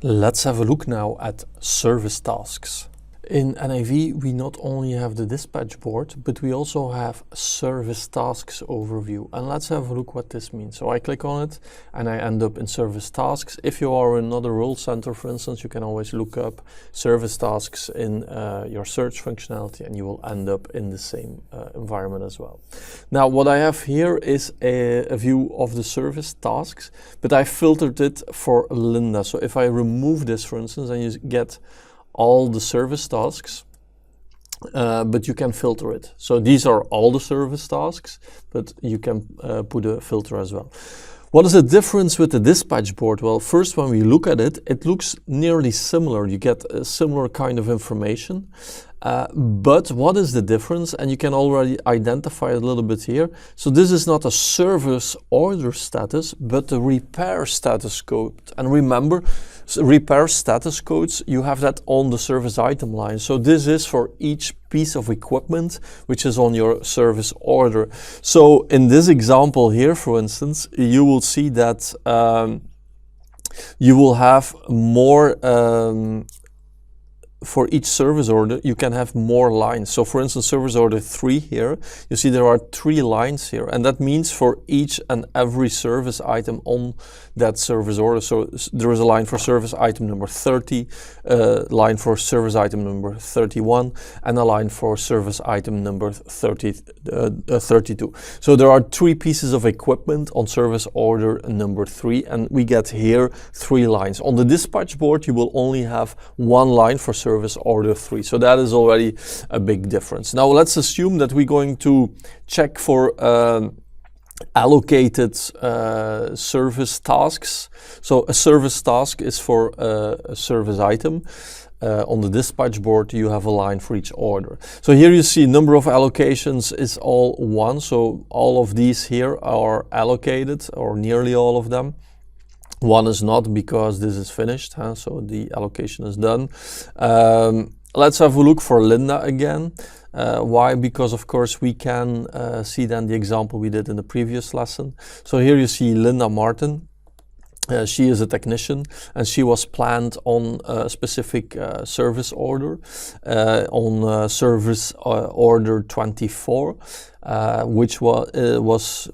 Let's have a look now at service tasks. In NAV, we not only have the dispatch board, but we also have service tasks overview. And let's have a look what this means. So I click on it and I end up in service tasks. If you are in another role center, for instance, you can always look up service tasks in your search functionality and you will end up in the same environment as well. Now, what I have here is a view of the service tasks, but I filtered it for Linda. So if I remove this, for instance, and you get all the service tasks, but you can filter it. So these are all the service tasks, but you can put a filter as well. What is the difference with the dispatch board? Well, first, when we look at it, it looks nearly similar. You get a similar kind of information. But what is the difference? And you can already identify a little bit here. So this is not a service order status, but the repair status code. And remember, repair status codes, you have that on the service item line. So this is for each piece of equipment which is on your service order. So in this example here, for instance, you will see that you will have more for each service order, you can have more lines. So for instance, service order 3 here, you see there are 3 lines here. And that means for each and every service item on that service order. So there is a line for service item number 30, a line for service item number 31, and a line for service item number 32. So there are 3 pieces of equipment on service order number 3, and we get here 3 lines. On the dispatch board, you will only have 1 line for service order 3. So that is already a big difference. Now let's assume that we're going to check for allocated service tasks. So a service task is for a service item. On the dispatch board, you have a line for each order. So here you see number of allocations is all 1. So all of these here are allocated, or nearly all of them. 1 is not, because this is finished, so the allocation is done. Let's have a look for Linda again. Why? Because of course we can see then the example we did in the previous lesson. So here you see Linda Martin. She is a technician and she was planned on a specific service order, on service order 24. Which was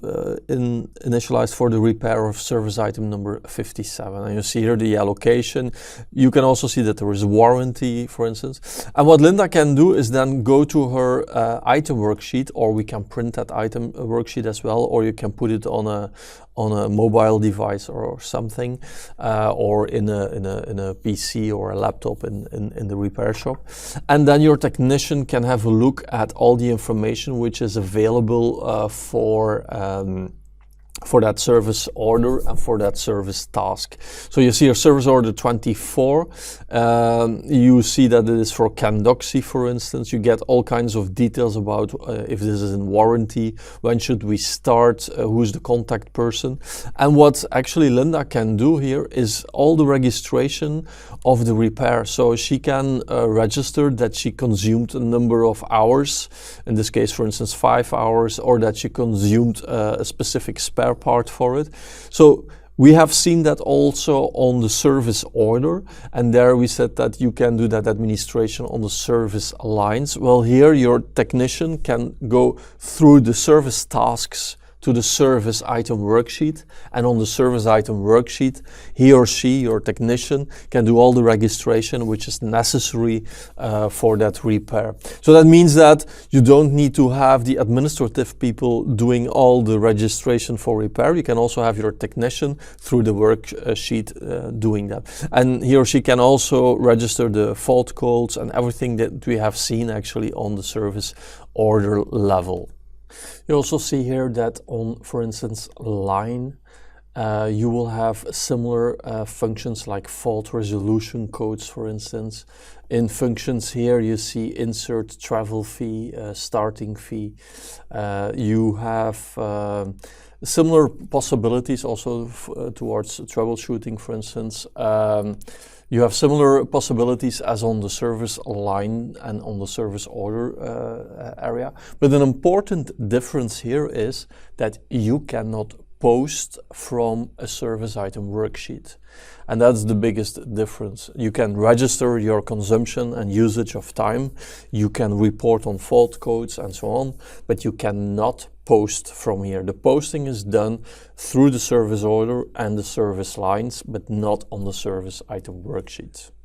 initialized for the repair of service item number 57. And you see here the allocation. You can also see that there is warranty, for instance. And what Linda can do is then go to her item worksheet, or we can print that item worksheet as well, or you can put it on a mobile device or something, or in a PC or a laptop in the repair shop. And then your technician can have a look at all the information which is available for that service order and for that service task. So you see your service order 24, you see that it is for Candoxy, for instance. You get all kinds of details about if this is in warranty, when should we start, who's the contact person. And what actually Linda can do here is all the registration of the repair. So she can register that she consumed a number of hours, in this case for instance 5 hours, or that she consumed a specific spare part for it. So we have seen that also on the service order, and there we said that you can do that administration on the service lines. Well, here your technician can go through the service tasks to the service item worksheet, and on the service item worksheet he or she, your technician, can do all the registration which is necessary for that repair. So that means that you don't need to have the administrative people doing all the registration for repair. You can also have your technician through the worksheet doing that, and he or she can also register the fault codes and everything that we have seen actually on the service order level. You also see here that on, for instance, line, you will have similar functions like fault resolution codes, for instance. In functions here, you see insert travel fee, starting fee. You have similar possibilities also towards troubleshooting, for instance. You have similar possibilities as on the service line and on the service order area. But an important difference here is that you cannot post from a service item worksheet. And that's the biggest difference. You can register your consumption and usage of time. You can report on fault codes and so on, but you cannot post from here. The posting is done through the service order and the service lines, but not on the service item worksheet.